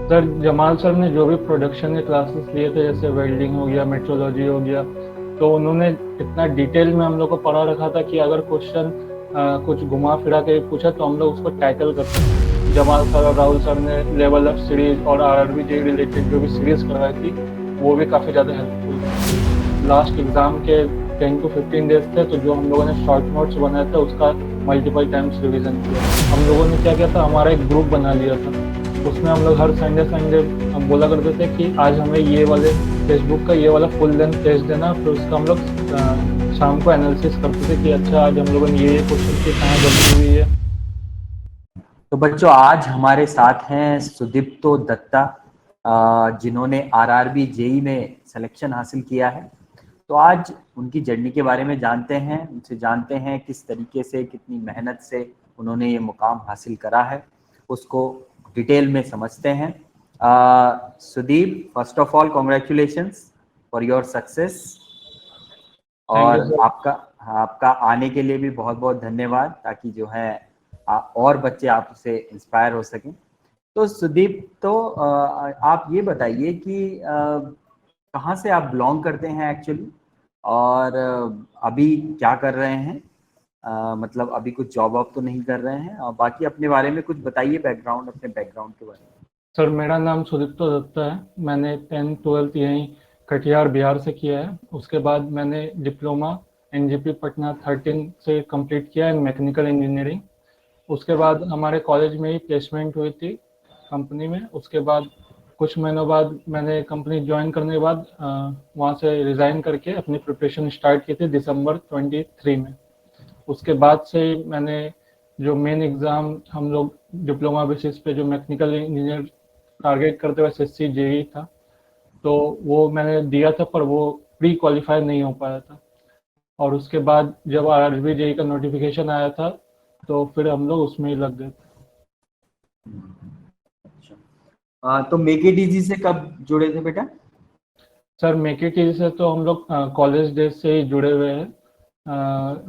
Sir Jamal sir ने जो भी प्रोडक्शन के क्लासेस लिए थे, जैसे वेल्डिंग हो गया, मेट्रोलॉजी हो गया, तो उन्होंने इतना डिटेल में हम लोग को पढ़ा रखा था कि अगर क्वेश्चन कुछ घुमा फिरा के पूछा तो हम लोग उसको टैकल कर सकते। जमाल सर और राहुल सर ने लेवल अप सीरीज और आरआरबी जे रिलेटेड जो भी सीरीज करवाई थी, वो भी काफ़ी ज़्यादा हेल्पफुल थी। लास्ट एग्जाम के 10 to 15 डेज थे, तो जो हम लोगों ने शॉर्ट नोट्स बनाया था उसका मल्टीपल टाइम्स रिवीजन किया। हम लोगों ने क्या किया था, हमारा एक ग्रुप बना लिया था, उसमें हम लोग हर संडे संडे हम बोला करते थे कि आज हमें ये वाले फेसबुक का ये वाला फुल लेंथ टेस्ट देना, फिर उसका हम लोग शाम को एनालिसिस करते थे कि अच्छा आज हम लोगों ने ये क्वेश्चन की कहाँ गलती हुई है। तो बच्चों, आज हमारे साथ हैं सुदीप्तो दत्ता, जिन्होंने आरआरबी जेई में सिलेक्शन हासिल किया है। तो आज उनकी जर्नी के बारे में जानते हैं, उनसे जानते हैं किस तरीके से, कितनी मेहनत से उन्होंने ये मुकाम हासिल करा है, उसको डिटेल में समझते हैं। Sudeep, first of all congratulations for your success. Thank you और सर। आपका आपका आने के लिए भी बहुत बहुत धन्यवाद, ताकि जो है और बच्चे आपसे इंस्पायर हो सकें। तो सुदीप, तो आप ये बताइए कि कहाँ से आप बिलोंग करते हैं एक्चुअली, और अभी क्या कर रहे हैं? मतलब अभी कुछ जॉब वॉब तो नहीं कर रहे हैं, और बाकी अपने बारे में कुछ बताइए, बैकग्राउंड, अपने बैकग्राउंड के बारे में। सर मेरा नाम सुदीप्तो दत्ता है। मैंने 10th 12th यहीं कटिहार बिहार से किया है। उसके बाद मैंने डिप्लोमा एनजीपी पटना 13 से कंप्लीट किया है, मैकेनिकल इंजीनियरिंग। उसके बाद हमारे कॉलेज में ही प्लेसमेंट हुई थी कंपनी में। उसके बाद कुछ महीनों बाद मैंने कंपनी ज्वाइन करने के बाद वहाँ से रिज़ाइन करके अपनी प्रिपरेशन स्टार्ट की थी दिसंबर 23 में। उसके बाद से मैंने जो मेन एग्ज़ाम हम लोग डिप्लोमा बेसिस पे जो मैकेनिकल इंजीनियर टारगेट करते हुए एसएससी जेई था, तो वो मैंने दिया था, पर वो प्री क्वालिफाई नहीं हो पाया था। और उसके बाद जब आरआरबी जेई का नोटिफिकेशन आया था, तो फिर हम लोग उसमें ही लग गए थे। अच्छा, तो मेक इट इजी से कब जुड़े थे बेटा? सर मेकेटी से तो हम लोग कॉलेज डेज से ही जुड़े हुए हैं,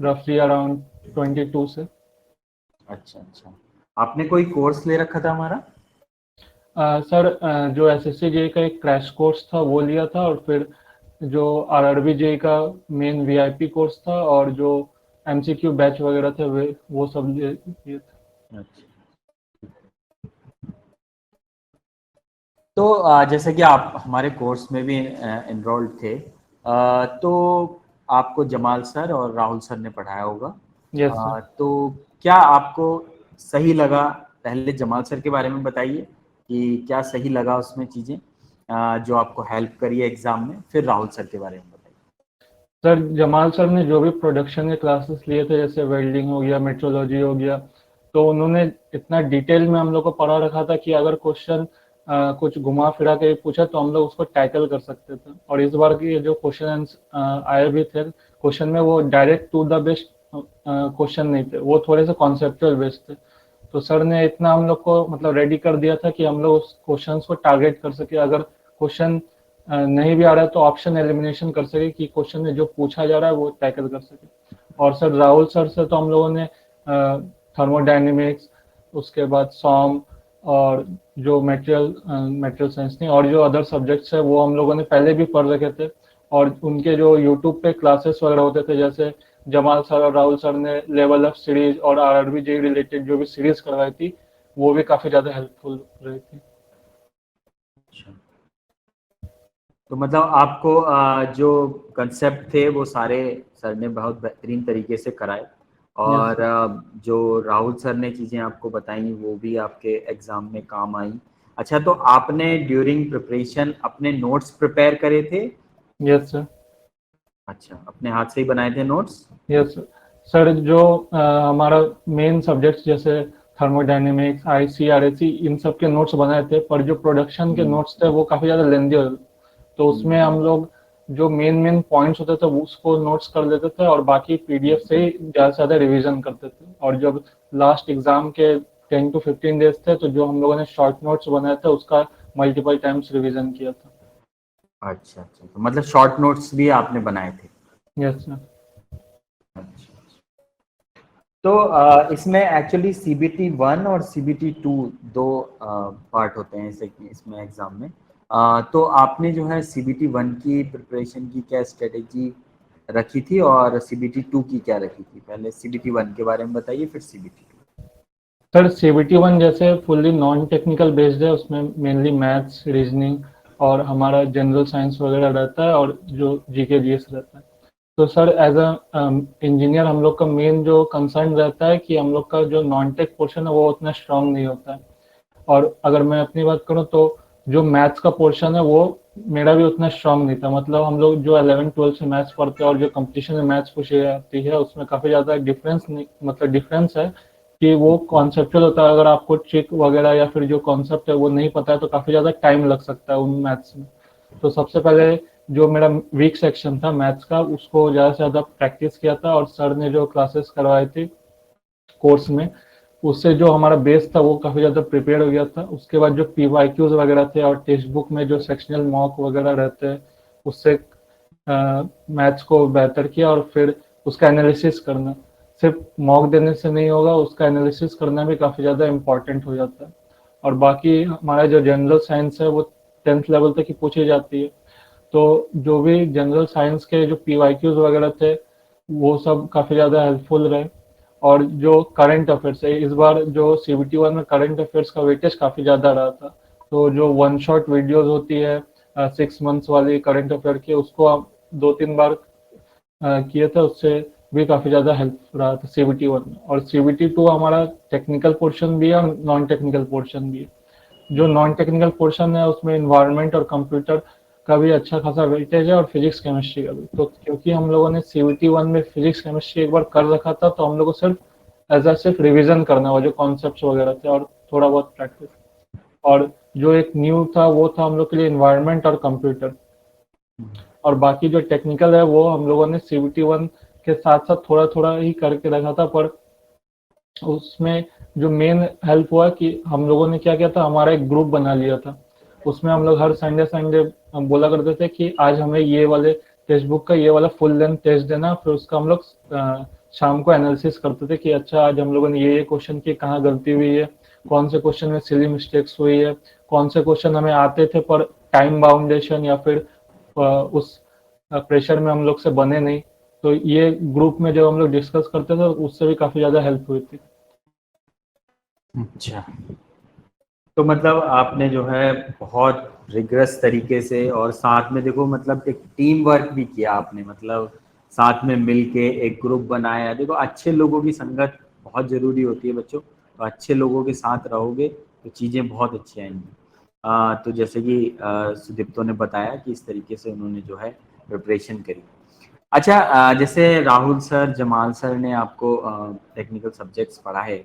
रफली अराउंड 22 से। अच्छा अच्छा, आपने कोई कोर्स ले रखा था हमारा? सर जो एसएससी जेई का एक क्रैश कोर्स था वो लिया था, और फिर जो आरआरबी जेई का मेन वीआईपी कोर्स था, और जो एमसीक्यू बैच वगैरह थे वे वो सब लिए थे। अच्छा, तो जैसे कि आप हमारे कोर्स में भी एनरोल्ड थे, तो आपको जमाल सर और राहुल सर ने पढ़ाया होगा। Yes sir. तो क्या आपको सही लगा? पहले जमाल सर के बारे में बताइए कि क्या सही लगा उसमें चीज़ें जो आपको हेल्प करी है एग्जाम में, फिर राहुल सर के बारे में बताइए। सर जमाल सर ने जो भी प्रोडक्शन के क्लासेस लिए थे, जैसे वेल्डिंग हो गया, मेट्रोलॉजी हो गया, तो उन्होंने इतना डिटेल में हम लोग को पढ़ा रखा था कि अगर क्वेश्चन कुछ घुमा फिरा के पूछा तो हम लोग उसको टैकल कर सकते थे। और इस बार के जो क्वेश्चन आए भी थे क्वेश्चन में, वो direct to the best question नहीं थे, वो थोड़े से कॉन्सेप्चुअल बेस्ड थे। तो सर ने इतना हम लोग को मतलब रेडी कर दिया था कि हम लोग उस क्वेश्चन को टारगेट कर सके। अगर क्वेश्चन नहीं भी आ रहा है तो ऑप्शन एलिमिनेशन कर सके कि क्वेश्चन में जो पूछा जा रहा है वो टैकल कर सके। और सर राहुल सर से तो हम लोगों ने थर्मोडायनेमिक्स, उसके बाद सॉम, और जो मटेरियल साइंस नहीं, और जो अदर सब्जेक्ट्स है वो हम लोगों ने पहले भी पढ़ रखे थे। और उनके जो यूट्यूब पे क्लासेस वगैरह होते थे, जैसे जमाल सर और राहुल सर ने लेवल अप सीरीज और आरआरबी जे रिलेटेड जो भी सीरीज करवाई थी, वो भी काफ़ी ज़्यादा हेल्पफुल रही थी। अच्छा, तो मतलब आपको जो कंसेप्ट थे वो सारे सर ने बहुत बेहतरीन तरीके से कराए, यस। और जो राहुल सर ने चीज़ें आपको बताई वो भी आपके एग्ज़ाम में काम आई। अच्छा, तो आपने ड्यूरिंग प्रिपरेशन अपने नोट्स प्रिपेयर करे थे? Yes sir. अच्छा, अपने हाथ से ही बनाए थे नोट्स? Yes sir. जो हमारा मेन सब्जेक्ट्स जैसे थर्मोडायनेमिक्स, आईसी, इन सब के नोट्स बनाए थे, पर जो प्रोडक्शन के हम्म, नोट्स थे वो काफ़ी ज़्यादा लेंदी हो, तो उसमें हम्म, हम लोग जो मेन मेन पॉइंट्स होते थे वो उसको नोट्स कर लेते थे, और बाकी पीडीएफ से ही ज़्यादा से ज़्यादा रिवीजन करते थे। और जब लास्ट एग्जाम के 10 to 15 डेज थे, तो जो हम लोगों ने शॉर्ट नोट्स बनाए थे उसका मल्टीपल टाइम्स रिवीजन किया था। अच्छा अच्छा, तो मतलब शॉर्ट नोट्स भी आपने बनाए थे? Yes sir. अच्छा, तो इसमें एक्चुअली CBT 1 और CBT 2 दो पार्ट होते हैं इसमें एग्जाम में। तो आपने जो है CBT 1 की प्रिपरेशन की क्या स्ट्रेटेजी रखी थी और CBT 2 की क्या रखी थी? पहले CBT 1 के बारे में बताइए, फिर CBT 2। सर CBT 1 जैसे फुल्ली नॉन टेक्निकल बेस्ड है, उसमें मेनली मैथ्स, रीजनिंग और हमारा जनरल साइंस वगैरह रहता है और जो जीके जीएस रहता है। तो सर एज अ इंजीनियर हम लोग का मेन जो कंसर्न रहता है कि हम लोग का जो नॉन टेक पोर्शन है वो उतना स्ट्रांग नहीं होता है। और अगर मैं अपनी बात करूँ तो जो मैथ्स का पोर्शन है वो मेरा भी उतना स्ट्रांग नहीं था। मतलब हम लोग जो 11th 12th से मैथ्स पढ़ते हैं और जो कंपटीशन में मैथ्स पूछी जाती है उसमें काफ़ी ज़्यादा डिफरेंस नहीं, मतलब डिफरेंस है कि वो कॉन्सेप्चुअल होता है। अगर आपको ट्रिक वगैरह या फिर जो कॉन्सेप्ट है वो नहीं पता है तो काफ़ी ज़्यादा टाइम लग सकता है उन मैथ्स में। तो सबसे पहले जो मेरा वीक सेक्शन था मैथ्स का उसको ज़्यादा से ज़्यादा प्रैक्टिस किया था, और सर ने जो क्लासेस करवाई थी कोर्स में उससे जो हमारा बेस था वो काफ़ी ज़्यादा प्रिपेयर हो गया था। उसके बाद जो PYQs वगैरह थे और टेक्स्ट बुक में जो सेक्शनल मॉक वगैरह रहते हैं उससे मैथ्स को बेहतर किया। और फिर उसका एनालिसिस करना, सिर्फ मॉक देने से नहीं होगा, उसका एनालिसिस करना भी काफ़ी ज़्यादा इम्पॉर्टेंट हो जाता है। और बाकी हमारा जो जनरल साइंस है वो 10th लेवल तक ही पूछी जाती है। तो जो भी जनरल साइंस के जो PYQs वगैरह थे वो सब काफ़ी ज़्यादा हेल्पफुल रहे। और जो करंट अफेयर्स है, इस बार जो CBT 1 में करंट अफेयर्स का वेटेज काफ़ी ज़्यादा रहा था। तो जो वन शॉट वीडियोस होती है 6 मंथ्स वाली करंट अफेयर की, उसको आप 2-3 बार किए थे, उससे भी काफ़ी ज़्यादा हेल्प रहा था CBT 1 में। और CBT 2 हमारा टेक्निकल पोर्शन भी है और नॉन टेक्निकल पोर्शन भी है। जो नॉन टेक्निकल पोर्शन है उसमें इन्वायरमेंट और कंप्यूटर का भी अच्छा खासा वेटेज है और फिजिक्स केमिस्ट्री का भी। तो क्योंकि हम लोगों ने CBT 1 में फिजिक्स केमिस्ट्री एक बार कर रखा था तो हम लोग को सिर्फ रिवीजन करना हुआ जो कॉन्सेप्ट्स वगैरह थे और थोड़ा बहुत प्रैक्टिस। और जो एक न्यू था वो था हम लोग के लिए इन्वायरमेंट और कंप्यूटर। और बाकी जो टेक्निकल है वो हम लोगों ने CBT 1 के साथ साथ थोड़ा थोड़ा ही करके रखा था। पर उसमें जो मेन हेल्प हुआ कि हम लोगों ने क्या किया था, हमारा एक ग्रुप बना लिया था। उसमें हम लोग हर संडे संडे बोला करते थे कि आज हमें ये वाले टेक्स्ट बुक का ये वाला फुल लेंथ टेस्ट देना। फिर उसका हम लोग शाम को एनालिसिस करते थे कि अच्छा आज हम लोगों ने ये क्वेश्चन की कहाँ गलती हुई है, कौन से क्वेश्चन में सिली मिस्टेक्स हुई है, कौन से क्वेश्चन हमें आते थे पर टाइम बाउंडेशन या फिर उस प्रेशर में हम लोग से बने नहीं। तो ये ग्रुप में जब हम लोग डिस्कस करते थे उससे भी काफ़ी ज़्यादा हेल्प हुई थी। अच्छा, तो मतलब आपने जो है बहुत रिगरस तरीके से और साथ में देखो मतलब एक टीम वर्क भी किया आपने, मतलब साथ में मिलके एक ग्रुप बनाया। देखो अच्छे लोगों की संगत बहुत जरूरी होती है बच्चों, तो अच्छे लोगों के साथ रहोगे तो चीज़ें बहुत अच्छी आएंगी। तो जैसे कि सुदीप्तो ने बताया कि इस तरीके से उन्होंने जो है प्रिपरेशन करी। अच्छा, जैसे राहुल सर, जमाल सर ने आपको टेक्निकल सब्जेक्ट्स पढ़ाए,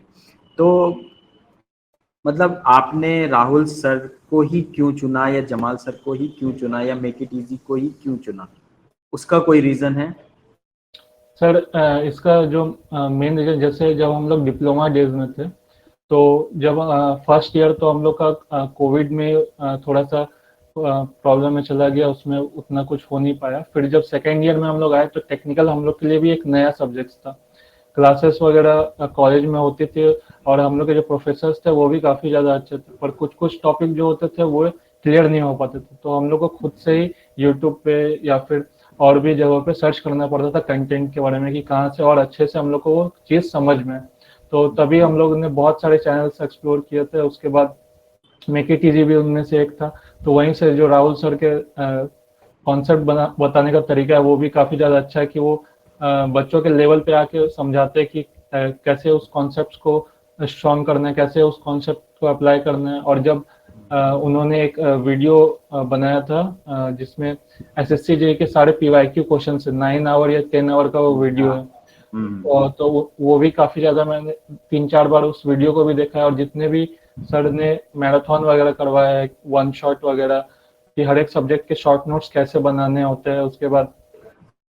तो मतलब आपने राहुल सर को ही क्यों चुना या जमाल सर को ही क्यों चुना या मेक इट इजी को ही क्यों चुना? उसका कोई रीजन है? सर इसका जो मेन रीजन, जैसे जब हम लोग डिप्लोमा डेज में थे तो जब फर्स्ट ईयर तो हम लोग का कोविड में थोड़ा सा प्रॉब्लम में चला गया, उसमें उतना कुछ हो नहीं पाया। फिर जब सेकेंड ईयर में हम लोग आए तो टेक्निकल हम लोग के लिए भी एक नया सब्जेक्ट था। क्लासेस वगैरह कॉलेज में होती थी और हम लोग के जो प्रोफेसर्स थे वो भी काफ़ी ज़्यादा अच्छे थे, पर कुछ कुछ टॉपिक जो होते थे वो क्लियर नहीं हो पाते थे। तो हम लोग को खुद से ही यूट्यूब पे या फिर और भी जगहों पे सर्च करना पड़ता था कंटेंट के बारे में कि कहाँ से और अच्छे से हम लोग को वो चीज़ समझ में आए। तो तभी हम लोग ने बहुत सारे चैनल्स एक्सप्लोर किए थे। उसके बाद मेक इट इजी भी उनमें से एक था। तो वहीं से जो राहुल सर के कॉन्सेप्ट बताने का तरीका है वो भी काफ़ी ज़्यादा अच्छा है कि वो बच्चों के लेवल पे आके समझाते हैं कि कैसे उस कॉन्सेप्ट को स्ट्रॉन्ग करना है, कैसे उस कॉन्सेप्ट को अप्लाई करना है। और जब उन्होंने एक वीडियो बनाया था जिसमें SSC JEE के सारे PYQ क्वेश्चन है, 9 आवर या 10 आवर का वो वीडियो है। तो वो भी काफ़ी ज़्यादा मैंने 3-4 बार उस वीडियो को भी देखा है। और जितने भी सर ने मैराथन वगैरह करवाया है, वन शॉट वगैरह, कि हर एक सब्जेक्ट के शॉर्ट नोट्स कैसे बनाने होते हैं, उसके बाद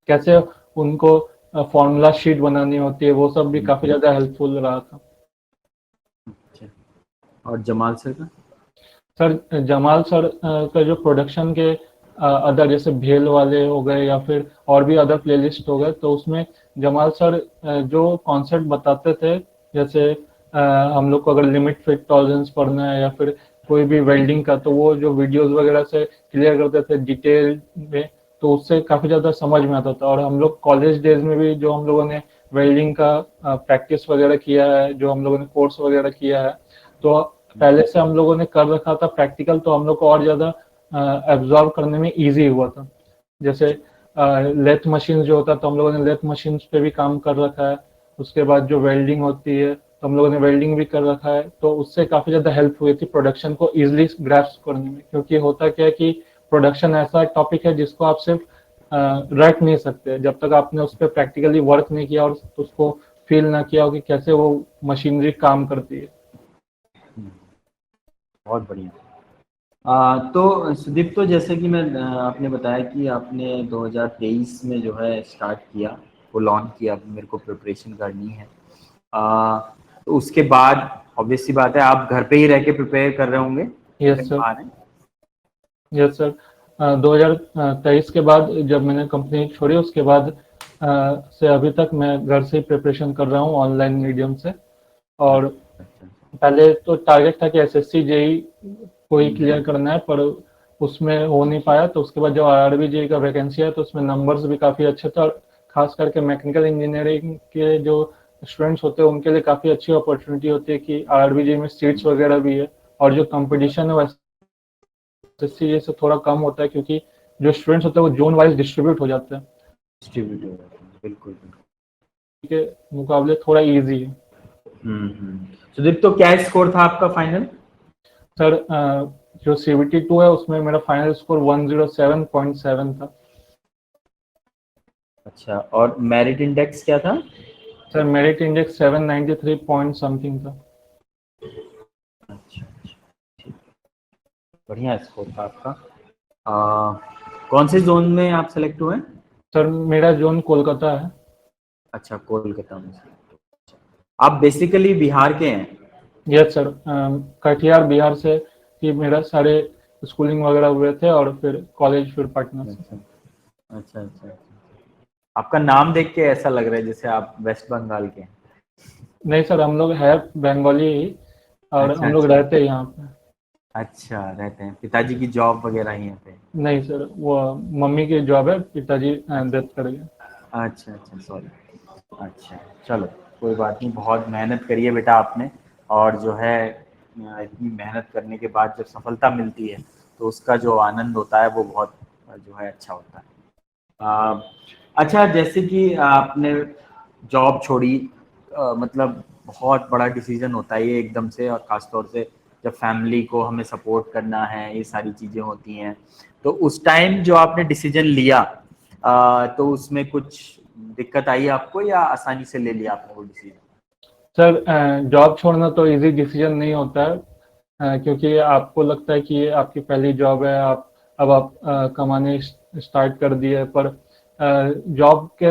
कैसे उनको फॉर्मूला शीट बनानी होती है, वो सब भी काफ़ी ज़्यादा हेल्पफुल रहा था। अच्छा, और जमाल सर का? सर जमाल सर का जो प्रोडक्शन के अदर जैसे भेल वाले हो गए या फिर और भी अदर प्लेलिस्ट हो गए, तो उसमें जमाल सर जो कॉन्सेप्ट बताते थे, जैसे अ, हम लोग को अगर लिमिट फिट टॉलरेंस पढ़ना है या फिर कोई भी वेल्डिंग का, तो वो जो वीडियोस वगैरह से क्लियर करते थे डिटेल में, तो उससे काफ़ी ज़्यादा समझ में आता था। और हम लोग कॉलेज डेज में भी जो हम लोगों ने वेल्डिंग का प्रैक्टिस वगैरह किया है, जो हम लोगों ने कोर्स वगैरह किया है, तो पहले से हम लोगों ने कर रखा था प्रैक्टिकल, तो हम लोग को और ज़्यादा एब्जॉर्व करने में इजी हुआ था। जैसे लेथ मशीन जो होता है, तो हम लोगों ने लेथ मशीन पे भी काम कर रखा है। उसके बाद जो वेल्डिंग होती है, तो हम लोगों ने वेल्डिंग भी कर रखा है, तो उससे काफ़ी ज़्यादा हेल्प हुई थी प्रोडक्शन को इजीली ग्रैस्प करने में। क्योंकि होता क्या है कि प्रोडक्शन ऐसा टॉपिक है जिसको आप सिर्फ रट नहीं सकते जब तक आपने उस पर प्रैक्टिकली वर्क नहीं किया और उसको फील ना किया हो कि कैसे वो मशीनरी काम करती है। बहुत बढ़िया। तो सुदीप, तो जैसे कि मैं आपने बताया कि आपने 2023 में जो है स्टार्ट किया, वो लॉन्च किया, मेरे को प्रिपरेशन करनी है। तो उसके बाद ऑब्वियस सी बात है आप घर पे ही रह के प्रिपेयर कर रहे होंगे, यस कहीं सर। बाहर हैं? Yes sir. 2023 के बाद जब मैंने कंपनी छोड़ी, उसके बाद से अभी तक मैं घर से ही प्रिपरेशन कर रहा हूँ ऑनलाइन मीडियम से। और अच्छा। पहले तो टारगेट था कि एसएससी जेई को ही क्लियर हम्म, करना है, पर उसमें हो नहीं पाया। तो उसके बाद जब आरआरबी जेई का वैकेंसी है, तो उसमें नंबर्स भी काफ़ी अच्छे थे, और खास करके मैकेनिकल इंजीनियरिंग के जो स्टूडेंट्स होते हैं उनके लिए काफ़ी अच्छी अपॉर्चुनिटी होती है कि आरआरबी जेई में सीट्स वगैरह भी है। और जो कंपटीशन है वो एसएससी से थोड़ा कम होता है, क्योंकि जो स्टूडेंट्स होते हैं वो जोन वाइज डिस्ट्रीब्यूट हो जाते हैं, डिस्ट्रीब्यूट हो जाते हैं, बिल्कुल बिल्कुल। के मुकाबले थोड़ा इजी है। सुदीप, तो क्या स्कोर था आपका फाइनल? सर जो सीवीटी 2 है उसमें मेरा फाइनल स्कोर 107.7 था। अच्छा, और मेरिट इंडेक्स क्या था? Sir merit index 793 point something था। अच्छा अच्छा, ठीक, बढ़िया स्कोर था आपका। कौन से जोन में आप सेलेक्ट हुए? सर मेरा जोन कोलकाता है। अच्छा, कोलकाता में select हुए। आप बेसिकली बिहार के हैं? Yes sir. कटिहार बिहार से ही मेरा सारे स्कूलिंग वगैरह हुए थे, और फिर कॉलेज फिर पटना से। अच्छा अच्छा अच्छा अच्छा। आपका नाम देख के ऐसा लग रहा है जैसे आप वेस्ट बंगाल के हैं। नहीं सर, हम लोग है बंगाली ही, और अच्छा हम लोग अच्छा रहते हैं यहाँ पे। अच्छा, रहते हैं, पिताजी की जॉब वगैरह यहीं पे? नहीं सर, वो मम्मी की जॉब है, पिताजी अच्छा डेथ कर गए। अच्छा अच्छा, सॉरी। अच्छा, चलो, कोई बात नहीं, बहुत मेहनत करी है बेटा आपने। और जो है इतनी मेहनत करने के बाद जब सफलता मिलती है तो उसका जो आनंद होता है वो बहुत जो है अच्छा होता है। अ, अच्छा, जैसे कि आपने जॉब छोड़ी, मतलब बहुत बड़ा डिसीजन होता है ये एकदम से, और ख़ास तौर से जब फैमिली को हमें सपोर्ट करना है, ये सारी चीज़ें होती हैं। तो उस टाइम जो आपने डिसीजन लिया, तो उसमें कुछ दिक्कत आई आपको या आसानी से ले लिया आपने वो डिसीजन? सर जॉब छोड़ना तो इजी डिसीजन नहीं होता है, क्योंकि आपको लगता है कि ये आपकी पहली जॉब है, आप कमाने स्टार्ट कर दिए। पर जॉब के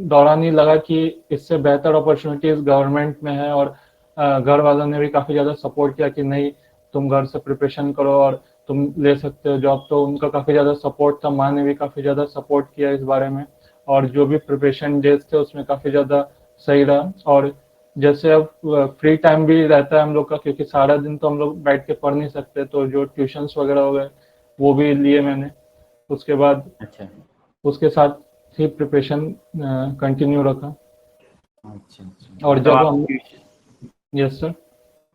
दौरान ही लगा कि इससे बेहतर अपॉर्चुनिटीज गवर्नमेंट में है। और घर वालों ने भी काफ़ी ज़्यादा सपोर्ट किया कि नहीं, तुम घर से प्रिपरेशन करो और तुम ले सकते हो जॉब। तो उनका काफ़ी ज़्यादा सपोर्ट था, माँ ने भी काफ़ी ज़्यादा सपोर्ट किया इस बारे में। और जो भी प्रिपरेशन डेज थे उसमें काफ़ी ज़्यादा सही रहा। और जैसे अब फ्री टाइम भी रहता है हम लोग का, क्योंकि सारा दिन तो हम लोग बैठ के पढ़ नहीं सकते, तो जो ट्यूशन्स वगैरह हो गए वो भी लिए मैंने। उसके बाद अच्छा उसके साथ ही प्रिपरेशन कंटिन्यू रखा। अच्छा अच्छा, और मतलब जब आप हम यस सर।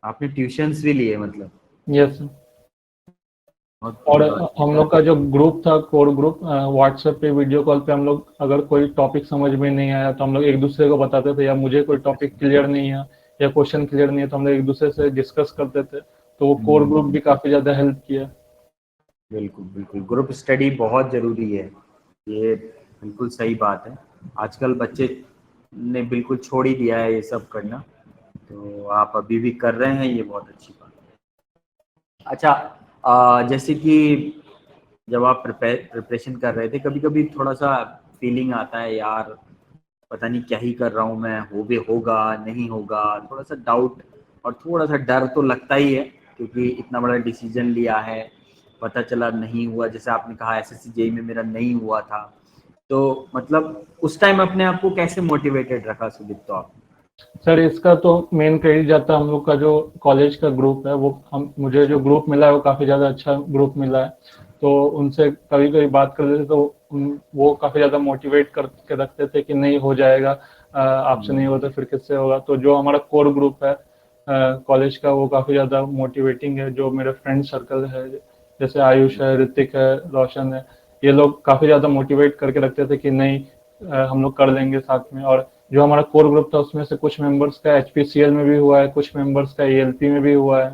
आपने ट्यूशंस भी लिए मतलब? Yes sir. बहुत और बड़ी बात है हम यार। लोग का जो ग्रुप था, कोर ग्रुप, व्हाट्सएप पे वीडियो कॉल पे हम लोग अगर कोई टॉपिक समझ में नहीं आया तो हम लोग एक दूसरे को बताते थे, या मुझे कोई टॉपिक क्लियर नहीं है या क्वेश्चन क्लियर नहीं है तो हम लोग एक दूसरे से डिस्कस करते थे। तो वो कोर ग्रुप हम्म, भी काफ़ी ज़्यादा हेल्प किया। बिल्कुल बिल्कुल, ग्रुप स्टडी बहुत ज़रूरी है, ये बिल्कुल सही बात है। आजकल बच्चे ने बिल्कुल छोड़ ही दिया है ये सब करना, तो आप अभी भी कर रहे हैं, ये बहुत अच्छी बात है। अच्छा, जैसे कि जब आप प्रिपरेशन कर रहे थे, कभी कभी थोड़ा सा फीलिंग आता है यार, पता नहीं क्या ही कर रहा हूँ मैं, हो भी होगा नहीं होगा, थोड़ा सा डाउट और थोड़ा सा डर तो लगता ही है, क्योंकि इतना बड़ा डिसीजन लिया है। पता चला नहीं हुआ, जैसे आपने कहा एसएससी जेई में मेरा नहीं हुआ था, तो मतलब उस टाइम अपने आप को कैसे मोटिवेटेड रखा सुदीप्तो आप? सर इसका तो मेन क्रेडिट जाता है हम लोग का जो कॉलेज का ग्रुप है, वो हम मुझे जो ग्रुप मिला है वो काफ़ी ज़्यादा अच्छा ग्रुप मिला है। तो उनसे कभी कभी बात कर लेते तो वो काफ़ी ज़्यादा मोटिवेट करके रखते थे कि नहीं हो जाएगा, आपसे नहीं होता फिर किससे होगा। तो जो हमारा कोर ग्रुप है कॉलेज का वो काफ़ी ज़्यादा मोटिवेटिंग है। जो मेरे फ्रेंड सर्कल है जैसे आयुष है, ऋतिक है, रोशन है, ये लोग काफ़ी ज़्यादा मोटिवेट करके रखते थे कि नहीं हम लोग कर लेंगे साथ में। और जो हमारा कोर ग्रुप था उसमें से कुछ मेंबर्स का एचपीसीएल में भी हुआ है, कुछ मेंबर्स का एएलपी में भी हुआ है।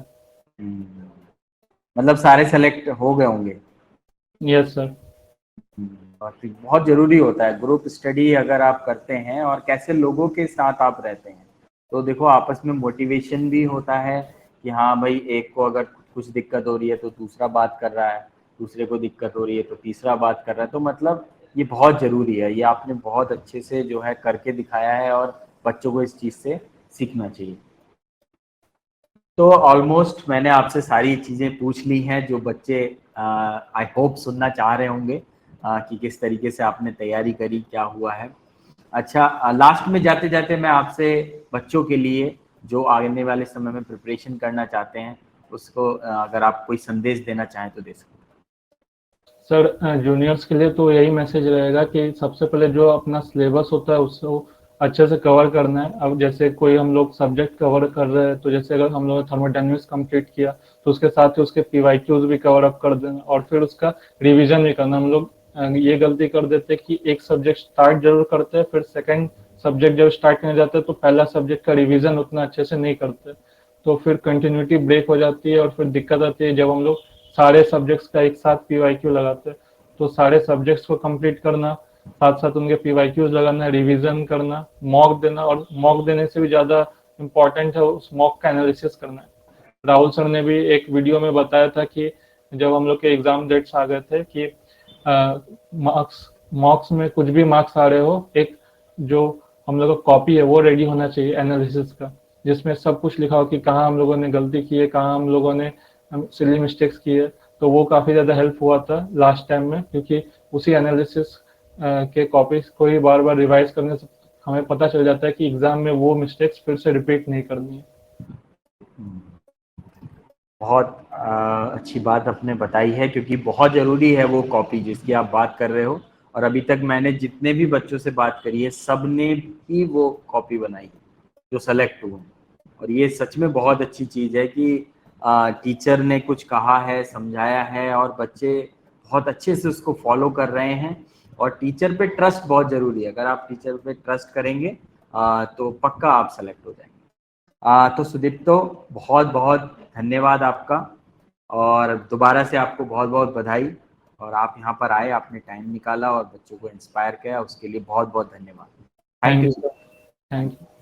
मतलब सारे सेलेक्ट हो गए होंगे। Yes sir. बहुत जरूरी होता है ग्रुप स्टडी अगर आप करते हैं और कैसे लोगों के साथ आप रहते हैं, तो देखो आपस में मोटिवेशन भी होता है कि हाँ भाई एक को अगर कुछ दिक्कत हो रही है तो दूसरा बात कर रहा है, दूसरे को दिक्कत हो रही है तो तीसरा बात कर रहा है, तो मतलब ये बहुत जरूरी है। ये आपने बहुत अच्छे से जो है करके दिखाया है और बच्चों को इस चीज से सीखना चाहिए। तो ऑलमोस्ट मैंने आपसे सारी चीज़ें पूछ ली हैं जो बच्चे आई होप सुनना चाह रहे होंगे कि किस तरीके से आपने तैयारी करी, क्या हुआ है। अच्छा, लास्ट में जाते जाते मैं आपसे बच्चों के लिए जो आने वाले समय में प्रिपरेशन करना चाहते हैं उसको अगर आप कोई संदेश देना चाहें तो दे सकते सर जूनियर्स के लिए तो यही मैसेज रहेगा कि सबसे पहले जो अपना सिलेबस होता है उसको अच्छे से कवर करना है। अब जैसे कोई हम लोग सब्जेक्ट कवर कर रहे हैं तो जैसे अगर हम लोग ने थर्मोडायनेमिक्स कंप्लीट किया तो उसके साथ ही उसके पीवाईक्यूज भी कवर अप कर देना और फिर उसका रिवीजन भी करना। हम लोग ये गलती कर देते हैं कि एक सब्जेक्ट स्टार्ट जरूर करते हैं, फिर सेकंड सब्जेक्ट जब स्टार्ट करने जाते हैं तो पहला सब्जेक्ट का रिवीजन उतना अच्छे से नहीं करते, तो फिर कंटिन्यूटी ब्रेक हो जाती है और फिर दिक्कत आती है जब हम लोग सारे सब्जेक्ट्स का एक साथ पीवाईक्यू लगाते हैं। तो सारे सब्जेक्ट्स को कंप्लीट करना, साथ साथ उनके पीवाईक्यूज लगाना, रिवीजन करना, मॉक देना, और मॉक देने से भी ज़्यादा इम्पोर्टेंट है उस मॉक का एनालिसिस करना है। राहुल सर ने भी एक वीडियो में बताया था कि जब हम लोग के एग्जाम डेट्स आ गए थे कि मार्क्स मॉक्स में कुछ भी मार्क्स आ रहे हो, एक जो हम लोग का कॉपी है वो रेडी होना चाहिए एनालिसिस का, जिसमें सब कुछ लिखा हो कि कहाँ हम लोगों ने गलती की है, कहाँ हम लोगों ने सिली मिस्टेक्स की है। तो वो काफ़ी ज़्यादा हेल्प हुआ था लास्ट टाइम में, क्योंकि उसी एनालिसिस के कॉपीज को ही बार बार रिवाइज करने से हमें पता चल जाता है कि एग्जाम में वो मिस्टेक्स फिर से रिपीट नहीं करनी है। बहुत अच्छी बात आपने बताई है क्योंकि बहुत ज़रूरी है वो कॉपी जिसकी आप बात कर रहे हो। और अभी तक मैंने जितने भी बच्चों से बात करी है सब ने ही वो कॉपी बनाई जो सेलेक्ट हुए। और ये सच में बहुत अच्छी चीज़ है कि टीचर ने कुछ कहा है, समझाया है और बच्चे बहुत अच्छे से उसको फॉलो कर रहे हैं। और टीचर पे ट्रस्ट बहुत ज़रूरी है, अगर आप टीचर पे ट्रस्ट करेंगे तो पक्का आप सेलेक्ट हो जाएंगे। तो सुदीप्तो बहुत बहुत धन्यवाद आपका, और दोबारा से आपको बहुत बहुत बधाई। और आप यहाँ पर आए, आपने टाइम निकाला और बच्चों को इंस्पायर किया, उसके लिए बहुत बहुत धन्यवाद। Thank thank you you. Sir. Thank you.